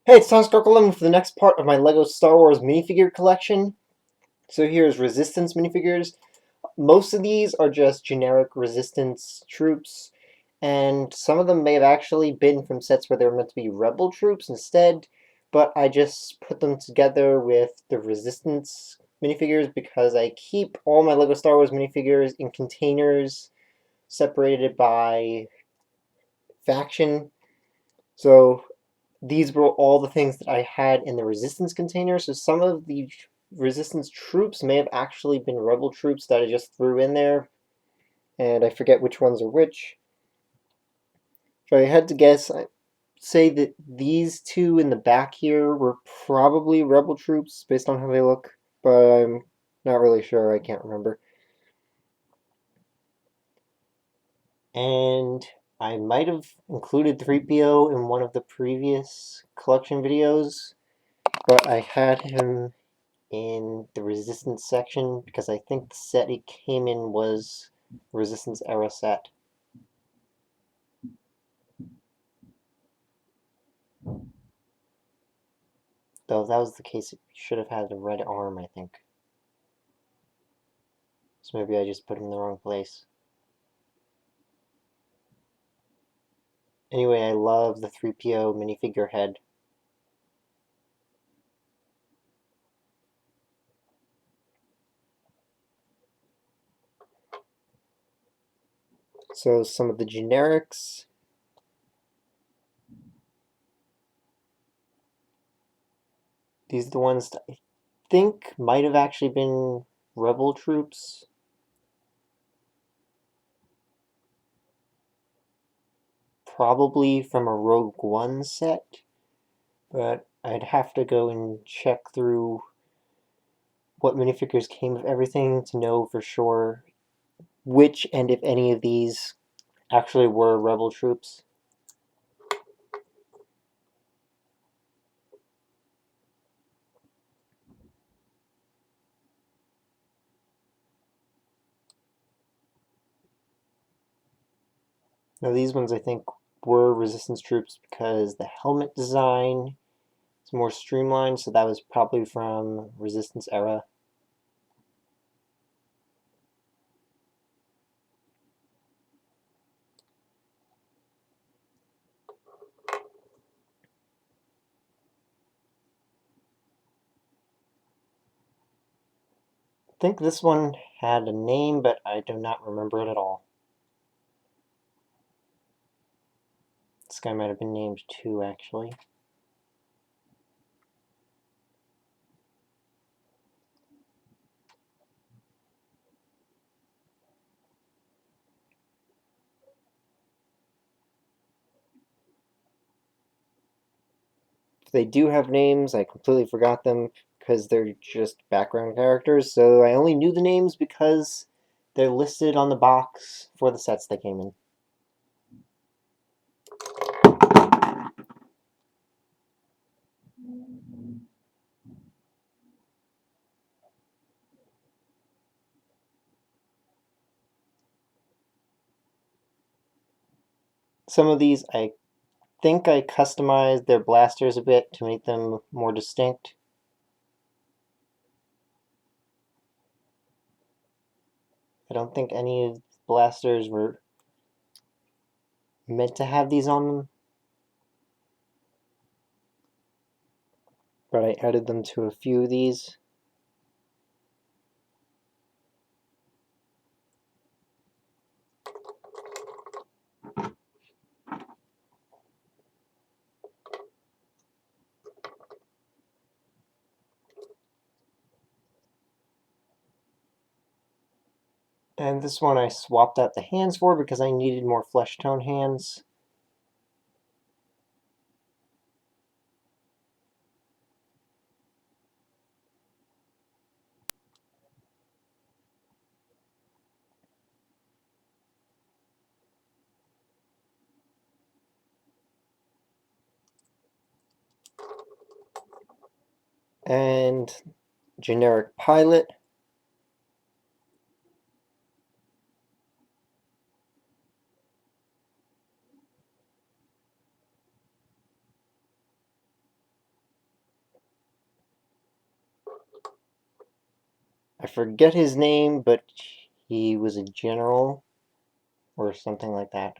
Hey, it's Tom Sparkle for the next part of my LEGO Star Wars minifigure collection. So here's Resistance minifigures. Most of these are just generic Resistance troops, and some of them may have actually been from sets where they were meant to be Rebel troops instead, but I just put them together with the Resistance minifigures because I keep all my LEGO Star Wars minifigures in containers separated by faction. So these were all the things that I had in the Resistance container, so some of the Resistance troops may have actually been Rebel troops that I just threw in there, and I forget which ones are which. If I had to guess, I'd say that these two in the back here were probably Rebel troops based on how they look, but I'm not really sure, I can't remember. And I might have included 3PO in one of the previous collection videos, but I had him in the Resistance section because I think the set he came in was Resistance era set. Though if that was the case, it should have had a red arm, I think. So maybe I just put him in the wrong place. Anyway, I love the 3PO minifigure head. So some of the generics. These are the ones that I think might have actually been Rebel troops. Probably from a Rogue One set. But I'd have to go and check through what minifigures came with everything to know for sure which and if any of these actually were Rebel troops. Now these ones I think were Resistance troops because the helmet design is more streamlined, so that was probably from Resistance era. I think this one had a name, but I do not remember it at all. This guy might have been named too, actually. If they do have names, I completely forgot them because they're just background characters, so I only knew the names because they're listed on the box for the sets they came in. Some of these I think I customized their blasters a bit to make them more distinct. I don't think any of the blasters were meant to have these on them, but I added them to a few of these. And this one I swapped out the hands for because I needed more flesh tone hands. And generic pilot. I forget his name, but he was a general or something like that.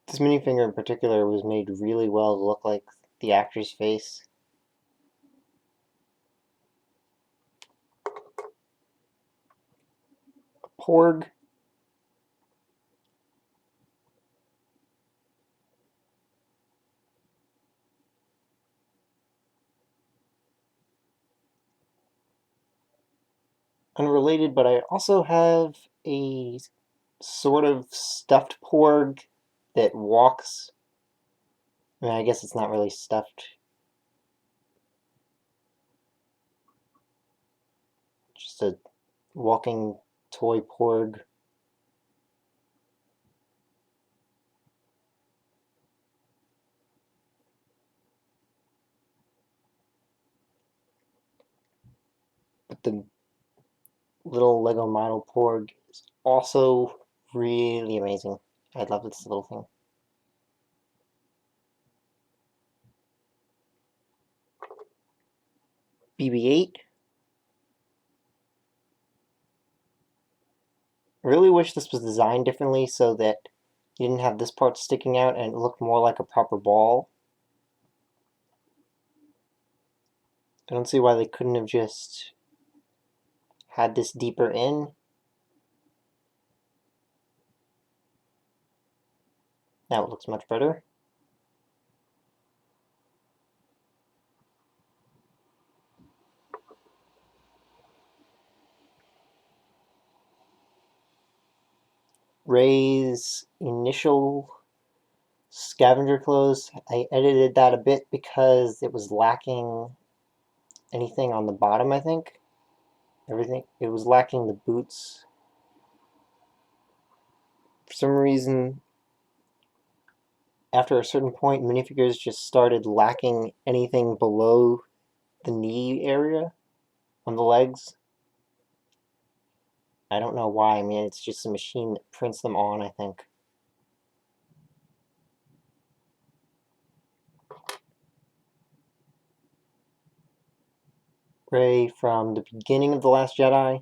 This minifigure in particular was made really well to look like the actor's face. Porg. Unrelated, but I also have a sort of stuffed porg that walks. I mean, I guess it's not really stuffed. Just a walking toy porg. But the little Lego model porg is also really amazing. I love this little thing. BB-8. I really wish this was designed differently so that you didn't have this part sticking out and it looked more like a proper ball. I don't see why they couldn't have just had this deeper in. Now it looks much better. Rey's initial scavenger clothes, I edited that a bit because it was lacking anything on the bottom, I think. Everything, it was lacking the boots. For some reason, after a certain point, minifigures just started lacking anything below the knee area on the legs. I don't know why. I mean, it's just a machine that prints them on, I think. Rey from the beginning of The Last Jedi.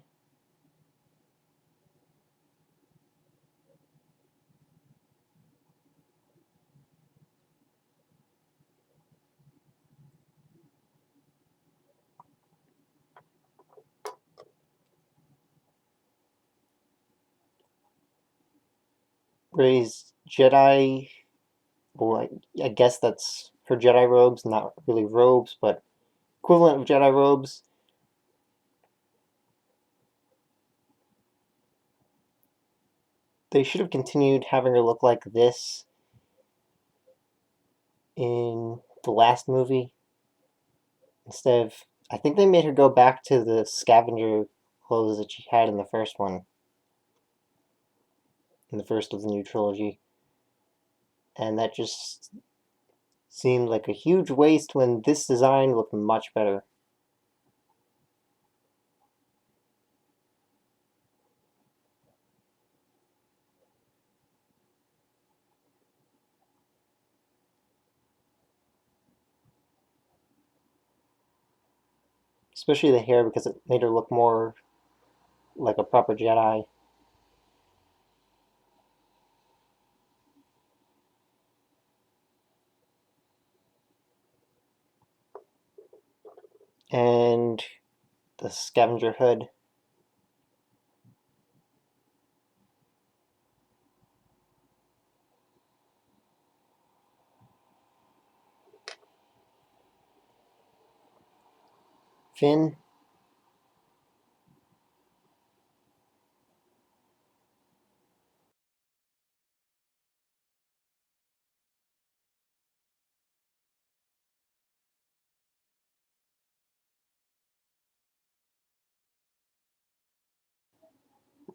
Rey's Jedi. Well, I guess that's her Jedi robes, not really robes, but equivalent of Jedi robes. They should have continued having her look like this in the last movie instead of. I think they made her go back to the scavenger clothes that she had in the first one, in the first of the new trilogy. And that just seemed like a huge waste when this design looked much better. Especially the hair because it made her look more like a proper Jedi. And the scavenger hood. Finn.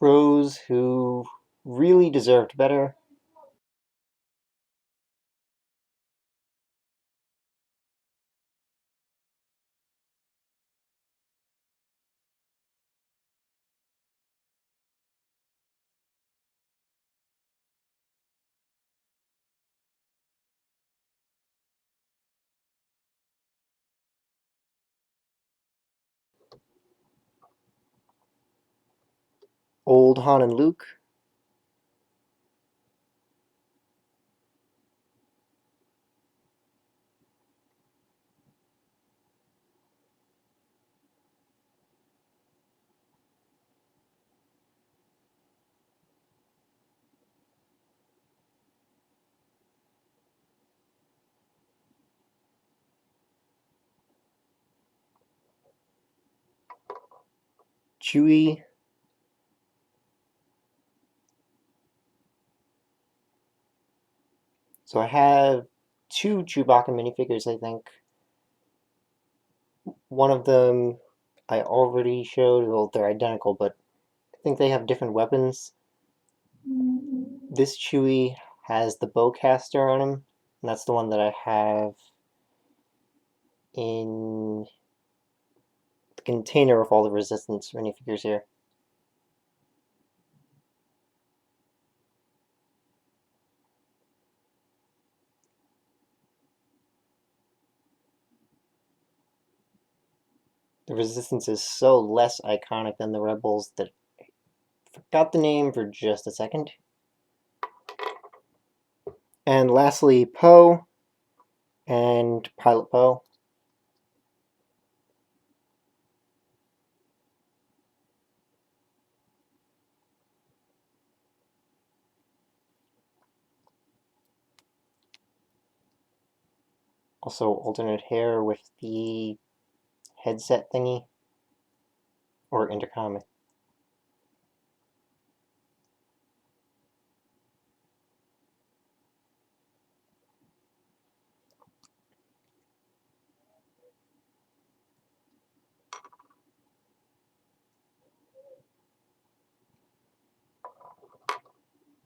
Rose, who really deserved better. Old Han and Luke. Chewie. So I have two Chewbacca minifigures, I think. One of them I already showed. Well, they're identical, but I think they have different weapons. This Chewie has the bowcaster on him, and that's the one that I have in the container with all the Resistance minifigures here. The Resistance is so less iconic than the Rebels that I forgot the name for just a second. And lastly, Poe and Pilot Poe. Also alternate hair with the headset thingy, or intercom.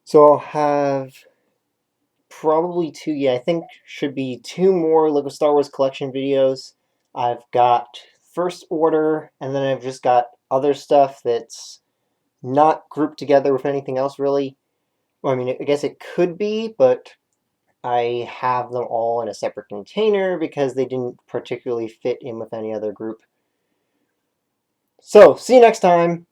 So I'll have probably two, yeah, I think should be two more LEGO Star Wars collection videos. I've got First Order, and then I've just got other stuff that's not grouped together with anything else, really. Well, I mean, I guess it could be, but I have them all in a separate container because they didn't particularly fit in with any other group. So, see you next time!